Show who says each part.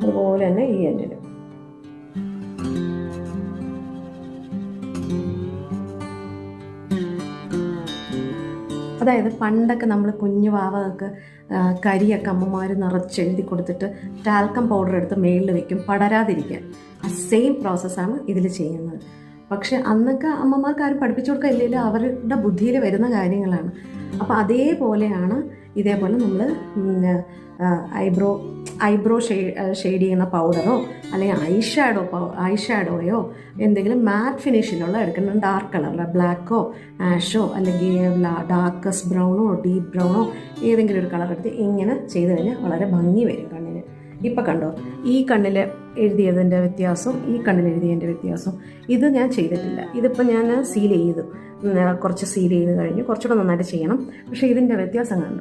Speaker 1: അതുപോലെ തന്നെ ഈ എൻഡിലും. അതായത് പണ്ടൊക്കെ നമ്മൾ കുഞ്ഞു വാവകൾക്ക് കരിയൊക്കെ അമ്മമാർ നിറച്ചെഴുതി കൊടുത്തിട്ട് ടാൽക്കം പൗഡർ എടുത്ത് മേളിൽ വെക്കും പടരാതിരിക്കാൻ. ആ സെയിം പ്രോസസ്സാണ് ഇതിൽ ചെയ്യുന്നത്. പക്ഷെ അന്നൊക്കെ അമ്മമാർക്ക് ആരും പഠിപ്പിച്ചു കൊടുക്കാൻ ഇല്ലല്ലോ, അവരുടെ ബുദ്ധിയിൽ വരുന്ന കാര്യങ്ങളാണ്. അപ്പോൾ അതേപോലെയാണ് ഇതേപോലെ നമ്മൾ ഐബ്രോ ഷെയ്ഡ് ചെയ്യുന്ന പൗഡറോ അല്ലെങ്കിൽ ഐഷാഡോയോ എന്തെങ്കിലും മാറ്റ് ഫിനിഷിലുള്ള എടുക്കണം. ഡാർക്ക് കളറിൽ ബ്ലാക്കോ ആഷോ അല്ലെങ്കിൽ ഡാർക്കസ്റ്റ് ബ്രൗണോ ഡീപ്പ് ബ്രൗണോ ഏതെങ്കിലും ഒരു കളർ എടുത്ത് ഇങ്ങനെ ചെയ്ത് കഴിഞ്ഞാൽ വളരെ ഭംഗി വരും കണ്ണിന്. ഇപ്പം കണ്ടോ, ഈ കണ്ണിൽ എഴുതിയതിൻ്റെ വ്യത്യാസവും ഈ കണ്ണിൽ എഴുതിയതിൻ്റെ വ്യത്യാസവും. ഇത് ഞാൻ ചെയ്തിട്ടില്ല. ഇതിപ്പോൾ ഞാൻ സീൽ ചെയ്തു, കുറച്ച് സീൽ ചെയ്ത് കഴിഞ്ഞ് കുറച്ചുകൂടെ നന്നായിട്ട് ചെയ്യണം. പക്ഷേ ഇതിൻ്റെ വ്യത്യാസം കണ്ടു.